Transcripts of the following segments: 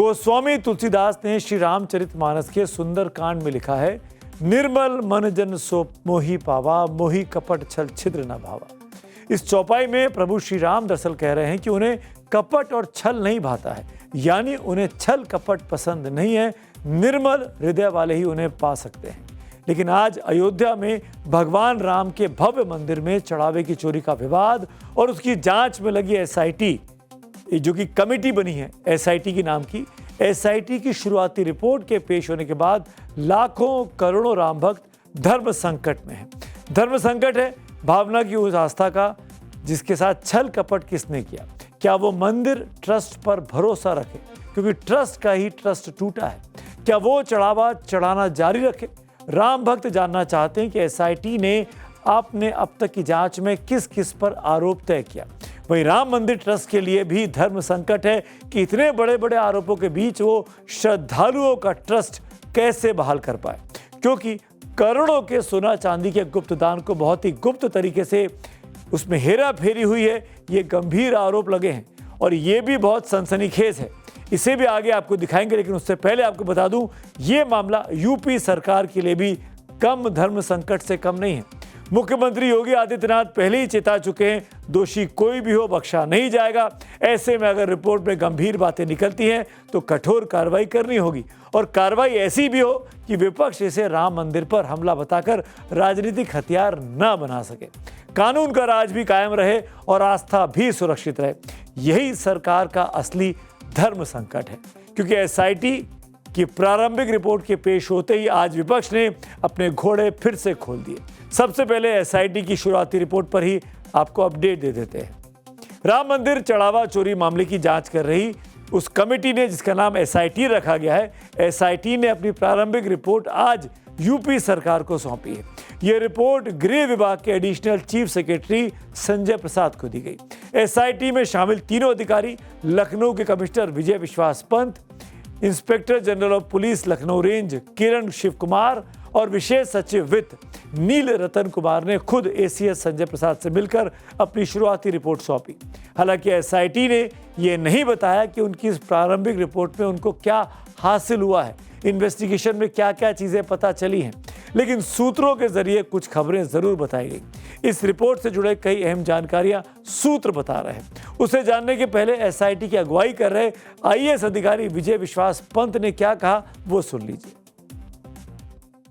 गोस्वामी तुलसीदास ने श्री रामचरितमानस के सुंदर कांड में लिखा है, निर्मल मन जन सो मोहि पावा, मोहि कपट छल छिद्र न भावा। इस चौपाई में प्रभु श्री राम दरअसल कह रहे हैं कि उन्हें कपट और छल नहीं भाता है, यानी उन्हें छल कपट पसंद नहीं है, निर्मल हृदय वाले ही उन्हें पा सकते हैं। लेकिन आज अयोध्या में भगवान राम के भव्य मंदिर में चढ़ावे की चोरी का विवाद और उसकी जांच में लगी एसआईटी, जो कि कमेटी बनी है एसआईटी की नाम की, एसआईटी की शुरुआती रिपोर्ट के पेश होने के बाद लाखों करोड़ों राम भक्त धर्म संकट में हैं। धर्म संकट है भावना की उस आस्था का जिसके साथ छल कपट किसने किया। क्या वो मंदिर ट्रस्ट पर भरोसा रखे, क्योंकि ट्रस्ट का ही ट्रस्ट टूटा है। क्या वो चढ़ावा चढ़ाना जारी रखे। राम भक्त जानना चाहते हैं कि एसआईटी ने आपने अब तक की जांच में किस किस पर आरोप तय किया। वहीं राम मंदिर ट्रस्ट के लिए भी धर्म संकट है कि इतने बड़े बड़े आरोपों के बीच वो श्रद्धालुओं का ट्रस्ट कैसे बहाल कर पाए, क्योंकि करोड़ों के सोना चांदी के गुप्त दान को बहुत ही गुप्त तरीके से उसमें हेरा फेरी हुई है। ये गंभीर आरोप लगे हैं और ये भी बहुत सनसनीखेज है। इसे भी आगे आपको दिखाएंगे, लेकिन उससे पहले आपको बता दूं, ये मामला यूपी सरकार के लिए भी कम धर्म संकट से कम नहीं है। मुख्यमंत्री योगी आदित्यनाथ पहले ही चेता चुके हैं, दोषी कोई भी हो बख्शा नहीं जाएगा। ऐसे में अगर रिपोर्ट में गंभीर बातें निकलती हैं तो कठोर कार्रवाई करनी होगी, और कार्रवाई ऐसी भी हो कि विपक्ष इसे राम मंदिर पर हमला बताकर राजनीतिक हथियार न बना सके। कानून का राज भी कायम रहे और आस्था भी सुरक्षित रहे। यही सरकार का असली धर्म संकट है, क्योंकि एसआईटी की प्रारंभिक रिपोर्ट के पेश होते ही आज विपक्ष ने अपने घोड़े फिर से खोल दिए। सबसे पहले एसआईटी की शुरुआती रिपोर्ट पर ही आपको अपडेट दे देते हैं। राम मंदिर चढ़ावा चोरी मामले की जांच कर रही उस कमेटी ने, जिसका नाम एसआईटी रखा गया है, एसआईटी ने अपनी प्रारंभिक रिपोर्ट आज यूपी सरकार को सौंपी है। यह रिपोर्ट गृह विभाग के additional chief secretary Sanjay Prasad को दी गई। एसआईटी में शामिल तीनों अधिकारी, लखनऊ के commissioner Vijay Vishwas Pant, inspector general of police Lucknow range Kiran Shiv Kumar और विशेष सचिव वित्त नील रतन कुमार ने खुद एसीएस संजय प्रसाद से मिलकर अपनी शुरुआती रिपोर्ट सौंपी। हालांकि एसआईटी ने यह नहीं बताया कि उनकी इस प्रारंभिक रिपोर्ट में उनको क्या हासिल हुआ है, इन्वेस्टिगेशन में क्या क्या चीजें पता चली हैं, लेकिन सूत्रों के जरिए कुछ खबरें जरूर बताई गई। इस रिपोर्ट से जुड़े कई अहम जानकारियां सूत्र बता रहे हैं। उसे जानने के पहले एसआईटी की अगुवाई कर रहे आईएएस अधिकारी विजय विश्वास पंत ने क्या कहा, वो सुन लीजिए।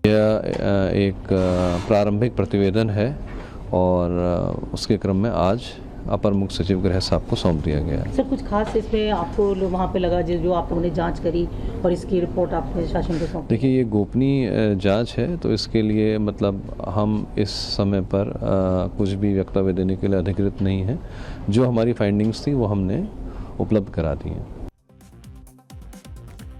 यह एक प्रारंभिक प्रतिवेदन है और उसके क्रम में आज अपर मुख्य सचिव गृह साहब को सौंप दिया गया है। सर, कुछ खास इसमें आपको वहाँ पे लगा जो आप लोगों ने जांच करी और इसकी रिपोर्ट आपने शासन को सौंपी? देखिए, ये गोपनीय जांच है, तो इसके लिए मतलब हम इस समय पर कुछ भी वक्तव्य देने के लिए अधिकृत नहीं है। जो हमारी फाइंडिंग्स थी वो हमने उपलब्ध करा दी हैं।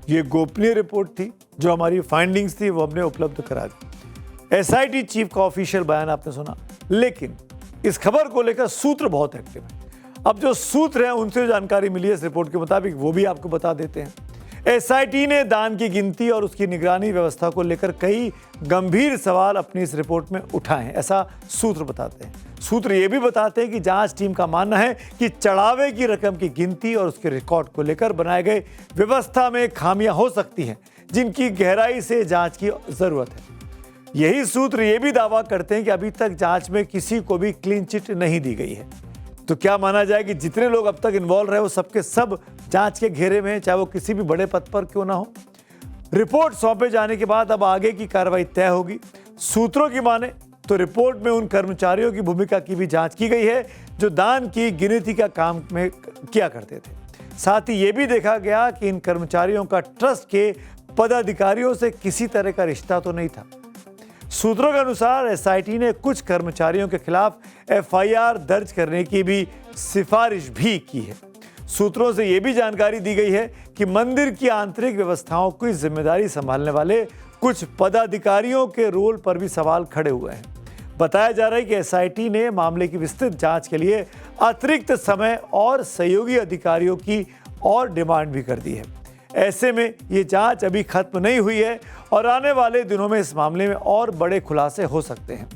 ये गोपनीय रिपोर्ट थी, जो हमारी फाइंडिंग्स थी वो हमने उपलब्ध करा दी। एसआईटी चीफ का ऑफिशियल बयान आपने सुना, लेकिन इस खबर को लेकर सूत्र बहुत एक्टिव है। अब जो सूत्र हैं उनसे जानकारी मिली है इस रिपोर्ट के मुताबिक, वो भी आपको बता देते हैं। एसआईटी ने दान की गिनती और उसकी निगरानी व्यवस्था को लेकर कई गंभीर सवाल अपनी इस रिपोर्ट में उठाए हैं, ऐसा सूत्र बताते हैं। सूत्र ये भी बताते हैं कि जांच टीम का मानना है कि चढ़ावे की रकम की गिनती और उसके रिकॉर्ड को लेकर बनाए गए व्यवस्था में खामियां हो सकती हैं, जिनकी गहराई से जांच की जरूरत है। यही सूत्र ये भी दावा करते हैं कि अभी तक जांच में किसी को भी क्लीन चिट नहीं दी गई है। तो क्या माना जाए कि जितने लोग अब तक इन्वॉल्व रहे वो सबके सब जांच के घेरे में हैं, चाहे वो किसी भी बड़े पद पर क्यों ना हो। रिपोर्ट सौंपे जाने के बाद अब आगे की कार्रवाई तय होगी। सूत्रों की माने तो रिपोर्ट में उन कर्मचारियों की भूमिका की भी जांच की गई है जो दान की गिनती का काम में किया करते थे। साथ ही ये भी देखा गया कि इन कर्मचारियों का ट्रस्ट के पदाधिकारियों से किसी तरह का रिश्ता तो नहीं था। सूत्रों के अनुसार एसआईटी ने कुछ कर्मचारियों के खिलाफ एफआईआर दर्ज करने की भी सिफारिश भी की है। सूत्रों से यह भी जानकारी दी गई है कि मंदिर की आंतरिक व्यवस्थाओं की जिम्मेदारी संभालने वाले कुछ पदाधिकारियों के रोल पर भी सवाल खड़े हुए हैं। बताया जा रहा है कि एसआईटी ने मामले की विस्तृत जांच के लिए अतिरिक्त समय और सहयोगी अधिकारियों की और डिमांड भी कर दी है। ऐसे में ये जांच अभी खत्म नहीं हुई है और आने वाले दिनों में इस मामले में और बड़े खुलासे हो सकते हैं।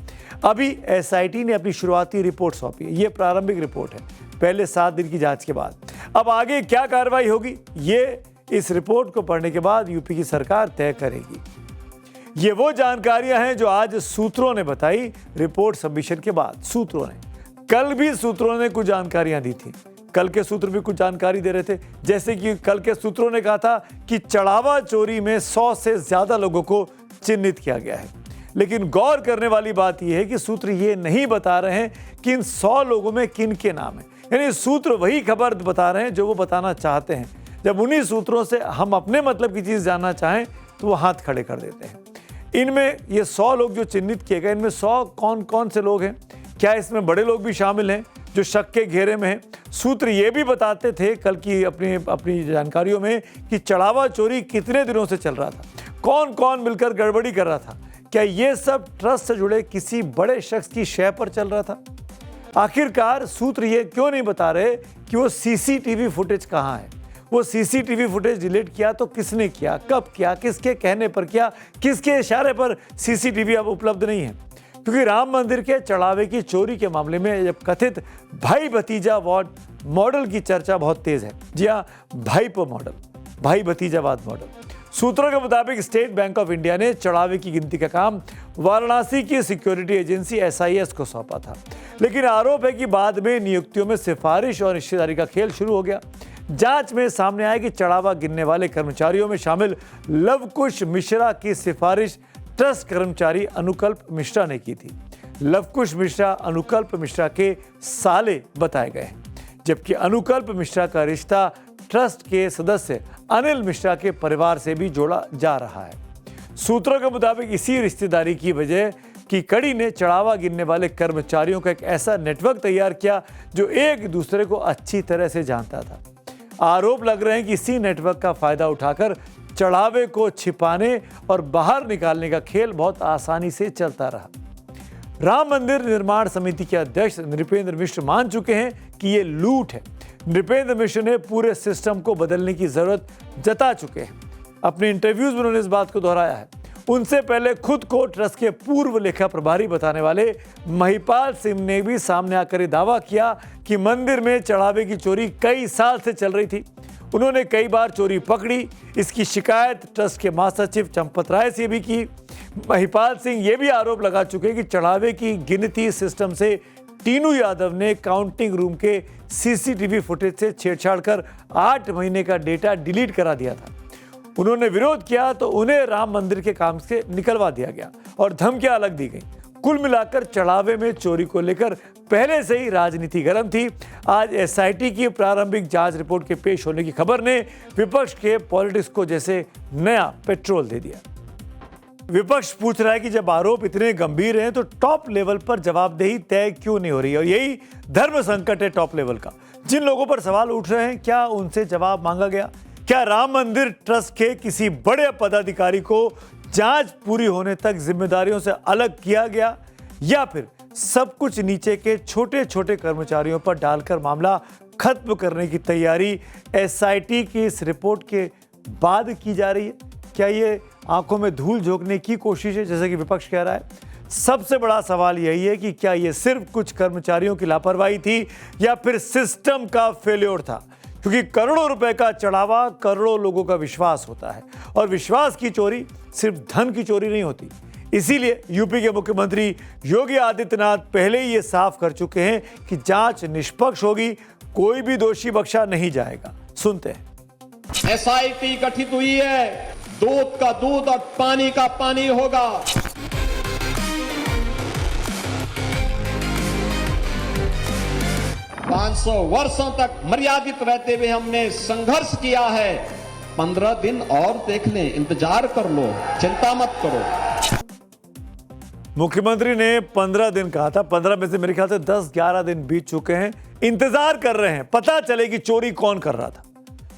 अभी एसआईटी ने अपनी शुरुआती रिपोर्ट सौंपी है। ये प्रारंभिक रिपोर्ट है, पहले 7 दिन की जांच के बाद। अब आगे क्या कार्रवाई होगी, ये इस रिपोर्ट को पढ़ने के बाद यूपी की सरकार तय करेगी। ये वो जानकारियां हैं जो आज सूत्रों ने बताई रिपोर्ट सबमिशन के बाद। सूत्रों ने कल भी सूत्रों ने कुछ जानकारियां दी थी। कल के सूत्र भी कुछ जानकारी दे रहे थे, जैसे कि कल के सूत्रों ने कहा था कि चढ़ावा चोरी में 100 से ज्यादा लोगों को चिन्हित किया गया है। लेकिन गौर करने वाली बात यह है कि सूत्र ये नहीं बता रहे हैं कि इन 100 लोगों में किन के नाम है। यानी सूत्र वही खबर बता रहे हैं जो वो बताना चाहते हैं। जब उन्हीं सूत्रों से हम अपने मतलब की चीज़ जानना चाहें तो वो हाथ खड़े कर देते हैं। इनमें ये 100 लोग जो चिन्हित किए गए, इनमें 100 कौन कौन से लोग हैं? क्या इसमें बड़े लोग भी शामिल हैं जो शक के घेरे में हैं? सूत्र ये भी बताते थे कल की अपनी जानकारियों में कि चढ़ावा चोरी कितने दिनों से चल रहा था, कौन कौन मिलकर गड़बड़ी कर रहा था, क्या ये सब ट्रस्ट से जुड़े किसी बड़े शख्स की शय पर चल रहा था? आखिरकार सूत्र ये क्यों नहीं बता रहे कि वो सीसीटीवी फुटेज कहाँ है? वो सीसीटीवी फुटेज डिलीट किया तो किसने किया, कब किया, किसके कहने पर किया, किसके इशारे पर सीसीटीवी अब उपलब्ध नहीं है? क्योंकि राम मंदिर के चढ़ावे की चोरी के मामले में जब कथित भाई भतीजा मॉडल की चर्चा बहुत तेज है। जी हाँ, भाईपो मॉडल, भाई भतीजावाद मॉडल। सूत्रों के मुताबिक स्टेट बैंक ऑफ इंडिया ने चढ़ावे की गिनती का काम वाराणसी की सिक्योरिटी एजेंसी SIS को सौंपा था। लेकिन आरोप है कि बाद में नियुक्तियों में सिफारिश और रिश्तेदारी का खेल शुरू हो गया। जांच में सामने आया कि चढ़ावा गिनने वाले कर्मचारियों में शामिल लवकुश मिश्रा की सिफारिश ट्रस्ट कर्मचारी अनुकल्प मिश्रा ने की थी। लवकुश मिश्रा अनुकल्प मिश्रा के साले बताए गए हैं, जबकि अनुकल्प मिश्रा का रिश्ता ट्रस्ट के सदस्य अनिल मिश्रा के परिवार से भी जोड़ा जा रहा है। सूत्रों के मुताबिक इसी रिश्तेदारी की वजह की कड़ी ने चढ़ावा गिनने वाले कर्मचारियों का एक ऐसा नेटवर्क तैयार किया जो एक दूसरे को अच्छी तरह से जानता था। आरोप लग रहे हैं कि इसी नेटवर्क का फायदा उठाकर चढ़ावे को छिपाने और बाहर निकालने का खेल बहुत आसानी से चलता रहा। राम मंदिर निर्माण समिति के अध्यक्ष नृपेंद्र मिश्र मान चुके हैं कि ये लूट है। नृपेंद्र मिश्र ने पूरे सिस्टम को बदलने की जरूरत जता चुके हैं। अपने इंटरव्यूज में उन्होंने इस बात को दोहराया है। उनसे पहले खुद को ट्रस्ट के पूर्व लेखा प्रभारी बताने वाले महिपाल सिंह ने भी सामने आकर ये दावा किया कि मंदिर में चढ़ावे की चोरी कई साल से चल रही थी। उन्होंने कई बार चोरी पकड़ी। इसकी शिकायत ट्रस्ट के महासचिव चंपत राय से भी की। महिपाल सिंह ये भी आरोप लगा चुके कि चढ़ावे की गिनती सिस्टम से टीनू यादव ने काउंटिंग रूम के सीसीटीवी फुटेज से छेड़छाड़ कर 8 महीने का डेटा डिलीट करा दिया था। उन्होंने विरोध किया तो उन्हें राम मंदिर के काम से निकलवा दिया गया और धमकियां अलग दी गई। कुल मिलाकर चढ़ावे में चोरी को लेकर पहले से ही राजनीति गर्म थी। आज SIT की प्रारंभिक जांच रिपोर्ट के पेश होने की खबर ने विपक्ष के पॉलिटिक्स को जैसे नया पेट्रोल दे दिया। विपक्ष पूछ रहा है कि जब आरोप इतने गंभीर हैं तो टॉप लेवल पर जवाबदेही तय क्यों नहीं हो रही? और यही धर्म संकट है टॉप लेवल का। जिन लोगों पर सवाल उठ रहे हैं, क्या उनसे जवाब मांगा गया? क्या राम मंदिर ट्रस्ट के किसी बड़े पदाधिकारी को जांच पूरी होने तक जिम्मेदारियों से अलग किया गया, या फिर सब कुछ नीचे के छोटे छोटे कर्मचारियों पर डालकर मामला खत्म करने की तैयारी SIT की इस रिपोर्ट के बाद की जा रही है? क्या ये आंखों में धूल झोंकने की कोशिश है, जैसे कि विपक्ष कह रहा है? सबसे बड़ा सवाल यही है कि क्या ये सिर्फ कुछ कर्मचारियों की लापरवाही थी या फिर सिस्टम का फेल्योर था? क्योंकि करोड़ों रुपए का चढ़ावा करोड़ों लोगों का विश्वास होता है, और विश्वास की चोरी सिर्फ धन की चोरी नहीं होती। इसीलिए यूपी के मुख्यमंत्री योगी आदित्यनाथ पहले ही ये साफ कर चुके हैं कि जांच निष्पक्ष होगी, कोई भी दोषी बख्शा नहीं जाएगा। सुनते हैं। SIT गठित हुई है, दूध का दूध और पानी का पानी होगा। पांच 500 वर्षों तक मर्यादित रहते हुए हमने संघर्ष किया है। 15 दिन और देख लें, इंतजार कर लो, चिंता मत करो। मुख्यमंत्री ने 15 दिन कहा था, 15 में से मेरे ख्याल से 10-11 दिन बीत चुके हैं। इंतजार कर रहे हैं पता चले कि चोरी कौन कर रहा था,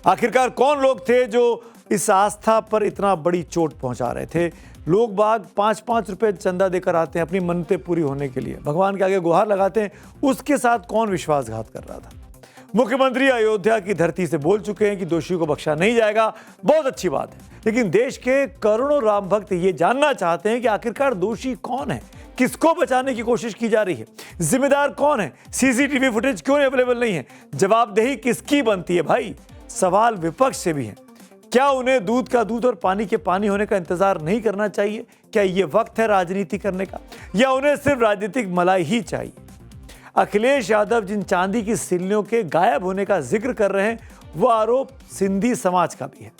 आखिरकार कौन लोग थे जो इस आस्था पर इतना बड़ी चोट पहुंचा रहे थे। लोग बाग 5-5 रुपए चंदा देकर आते हैं अपनी मन्नतें पूरी होने के लिए, भगवान के आगे गुहार लगाते हैं, उसके साथ कौन विश्वासघात कर रहा था। मुख्यमंत्री अयोध्या की धरती से बोल चुके हैं कि दोषियों को बख्शा नहीं जाएगा, बहुत अच्छी बात है। लेकिन देश के करोड़ों राम भक्त ये जानना चाहते हैं कि आखिरकार दोषी कौन है, किसको बचाने की कोशिश की जा रही है, जिम्मेदार कौन है, सीसीटीवी फुटेज क्यों अवेलेबल नहीं है, जवाबदेही किसकी बनती है। भाई सवाल विपक्ष से भी है, क्या उन्हें दूध का दूध और पानी के पानी होने का इंतजार नहीं करना चाहिए? क्या ये वक्त है राजनीति करने का, या उन्हें सिर्फ राजनीतिक मलाई ही चाहिए? अखिलेश यादव जिन चांदी की सिल्लियों के गायब होने का जिक्र कर रहे हैं, वो आरोप सिंधी समाज का भी है।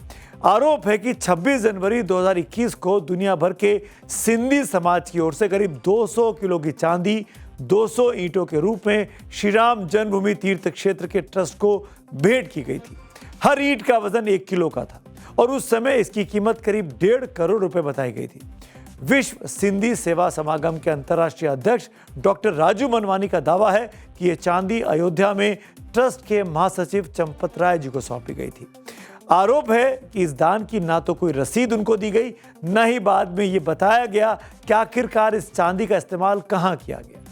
आरोप है कि 26 जनवरी 2021 को दुनिया भर के सिंधी समाज की ओर से करीब 200 किलो की चांदी 200 ईंटों के रूप में श्री राम जन्मभूमि तीर्थ क्षेत्र के ट्रस्ट को भेंट की गई थी। हर ईंट का वजन 1 किलो का था और उस समय इसकी कीमत करीब 1.5 करोड़ रुपए बताई गई थी। विश्व सिंधी सेवा समागम के अंतर्राष्ट्रीय अध्यक्ष डॉक्टर राजू मनवानी का दावा है कि यह चांदी अयोध्या में ट्रस्ट के महासचिव चंपत राय जी को सौंपी गई थी। आरोप है कि इस दान की ना तो कोई रसीद उनको दी गई, न ही बाद में ये बताया गया कि आखिरकार इस चांदी का इस्तेमाल कहाँ किया गया।